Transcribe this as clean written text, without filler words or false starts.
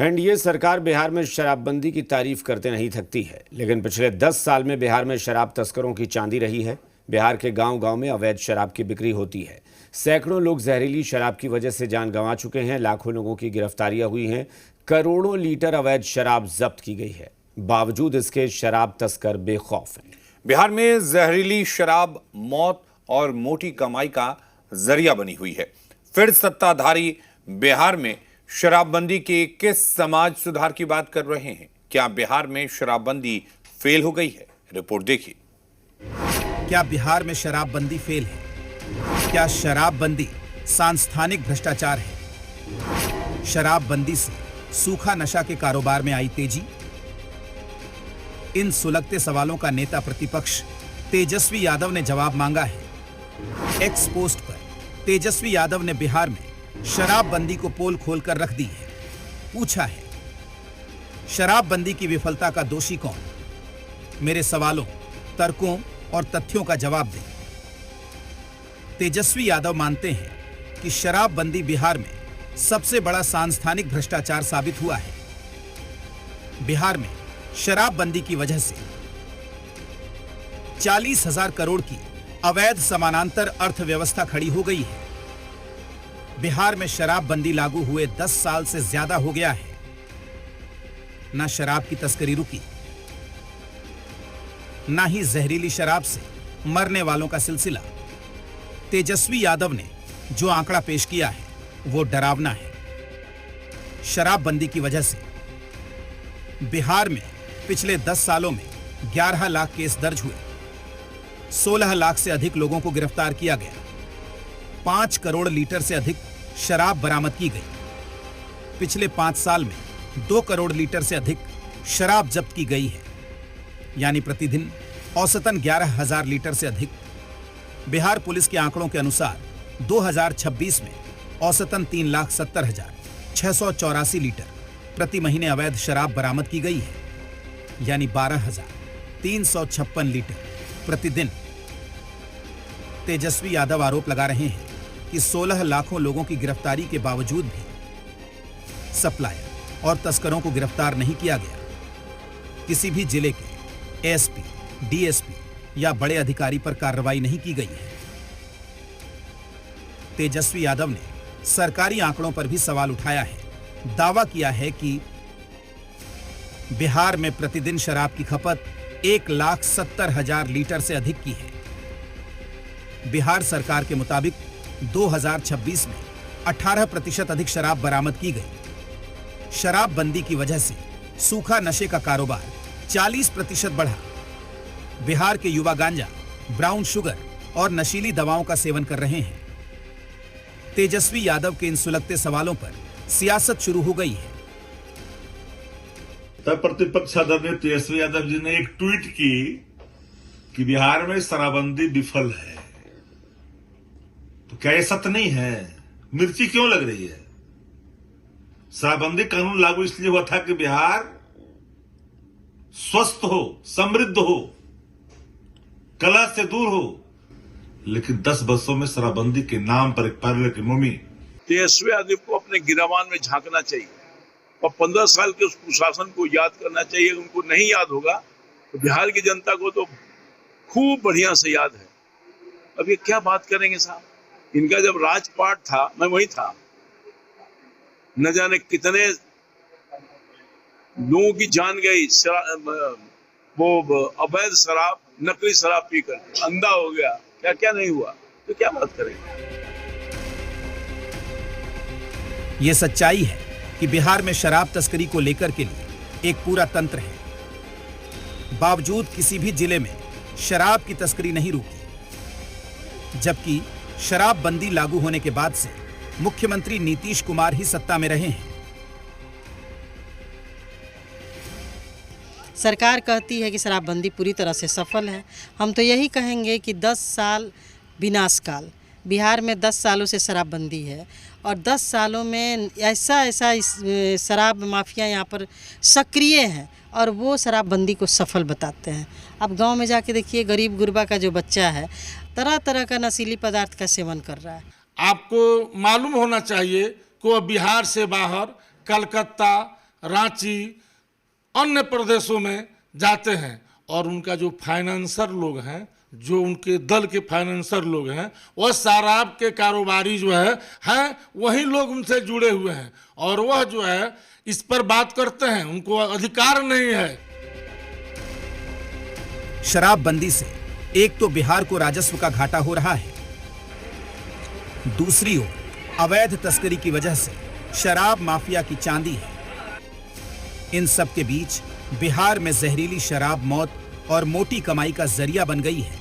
NDA सरकार बिहार में शराबबंदी की तारीफ करते नहीं थकती है, लेकिन पिछले 10 साल में बिहार में शराब तस्करों की चांदी रही है। बिहार के गांव-गांव में अवैध शराब की बिक्री होती है। सैकड़ों लोग जहरीली शराब की वजह से जान गंवा चुके हैं। लाखों लोगों की गिरफ्तारियां हुई हैं। करोड़ों लीटर अवैध शराब जब्त की गई है। बावजूद इसके शराब तस्कर बेखौफ हैं। बिहार में जहरीली शराब मौत और मोटी कमाई का जरिया बनी हुई है। फिर सत्ताधारी बिहार में शराबबंदी के किस समाज सुधार की बात कर रहे हैं? क्या बिहार में शराबबंदी फेल हो गई है? रिपोर्ट देखिए। क्या बिहार में शराबबंदी फेल है? क्या शराबबंदी सांस्थानिक भ्रष्टाचार है? शराबबंदी से सूखा नशा के कारोबार में आई तेजी? इन सुलगते सवालों का नेता प्रतिपक्ष तेजस्वी यादव ने जवाब मांगा है। एक्स पोस्ट पर तेजस्वी यादव ने बिहार में शराबबंदी को पोल खोलकर रख दी है। पूछा है, शराबबंदी की विफलता का दोषी कौन? मेरे सवालों, तर्कों और तथ्यों का जवाब दें। तेजस्वी यादव मानते हैं कि शराबबंदी बिहार में सबसे बड़ा सांस्थानिक भ्रष्टाचार साबित हुआ है। बिहार में शराबबंदी की वजह से 40,000 करोड़ की अवैध समानांतर अर्थव्यवस्था खड़ी हो गई है। बिहार में शराबबंदी लागू हुए 10 साल से ज्यादा हो गया है। ना शराब की तस्करी रुकी, ना ही जहरीली शराब से मरने वालों का सिलसिला। तेजस्वी यादव ने जो आंकड़ा पेश किया है वो डरावना है। शराबबंदी की वजह से बिहार में पिछले 10 सालों में 11 लाख केस दर्ज हुए। 16 लाख से अधिक लोगों को गिरफ्तार किया गया। 5 करोड़ लीटर से अधिक शराब बरामद की गई। पिछले 5 साल में 2 करोड़ लीटर से अधिक शराब जब्त की गई है, यानी प्रतिदिन औसतन 11,000 लीटर से अधिक। बिहार पुलिस के आंकड़ों के अनुसार 2026 में औसतन 3,70,684 लीटर प्रति महीने अवैध शराब बरामद की गई है, यानी 12,356 लीटर प्रतिदिन। तेजस्वी यादव आरोप लगा रहे हैं कि 16 लाखों लोगों की गिरफ्तारी के बावजूद भी सप्लायर और तस्करों को गिरफ्तार नहीं किया गया। किसी भी जिले के एसपी, डीएसपी या बड़े अधिकारी पर कार्रवाई नहीं की गई है। तेजस्वी यादव ने सरकारी आंकड़ों पर भी सवाल उठाया है। दावा किया है कि बिहार में प्रतिदिन शराब की खपत 1,70,000 लीटर से अधिक की है। बिहार सरकार के मुताबिक 2026 में 18% अधिक शराब बरामद की गई। शराबबंदी की वजह से सूखा नशे का कारोबार 40% बढ़ा। बिहार के युवा गांजा, ब्राउन शुगर और नशीली दवाओं का सेवन कर रहे हैं। तेजस्वी यादव के इन सुलगते सवालों पर सियासत शुरू हो गई है। तब प्रतिपक्ष आदरणीय तेजस्वी यादव जी ने एक ट्वीट की कि बिहार में शराबबंदी विफल है। तो क्या ये सत्य नहीं है? मिर्ची क्यों लग रही है? शराबबंदी कानून लागू इसलिए हुआ था कि बिहार स्वस्थ हो, समृद्ध हो, कला से दूर हो, लेकिन 10 वर्षों में शराबबंदी के नाम पर एक पार्लर की मम्मी। तेजस्वी यादव को अपने गिरावान में झांकना चाहिए और 15 साल के उस कुशासन को याद करना चाहिए। उनको नहीं याद होगा तो बिहार की जनता को तो खूब बढ़िया से याद है। अब ये क्या बात करेंगे साहब? इनका जब राजपाट था, मैं वही था। न जाने कितने लोगों की जान गई वो अवैध शराब, नकली शराब पी करके। अंधा हो गया, क्या क्या नहीं हुआ। तो क्या बात करेंगे? यह सच्चाई है कि बिहार में शराब तस्करी को लेकर के लिए एक पूरा तंत्र है। बावजूद किसी भी जिले में शराब की तस्करी नहीं रुकी, जबकि शराबबंदी लागू होने के बाद से मुख्यमंत्री नीतीश कुमार ही सत्ता में रहे हैं। सरकार कहती है कि शराबबंदी पूरी तरह से सफल है। हम तो यही कहेंगे कि 10 साल विनाशकाल। बिहार में 10 सालों से शराबबंदी है और 10 सालों में ऐसा शराब माफिया यहाँ पर सक्रिय हैं और वो शराबबंदी को सफल बताते हैं। अब गांव में जाके देखिए, गरीब गुरबा का जो बच्चा है तरह तरह का नशीली पदार्थ का सेवन कर रहा है। आपको मालूम होना चाहिए कि वो बिहार से बाहर कलकत्ता, रांची, अन्य प्रदेशों में जाते हैं और उनका जो फाइनेंसर लोग हैं, जो उनके दल के फाइनेंसर लोग हैं, वह शराब के कारोबारी जो हैं वही लोग उनसे जुड़े हुए हैं और वह जो है इस पर बात करते हैं, उनको अधिकार नहीं है। शराबबंदी से एक तो बिहार को राजस्व का घाटा हो रहा है, दूसरी ओर अवैध तस्करी की वजह से शराब माफिया की चांदी है। इन सब के बीच बिहार में जहरीली शराब मौत और मोटी कमाई का जरिया बन गई है।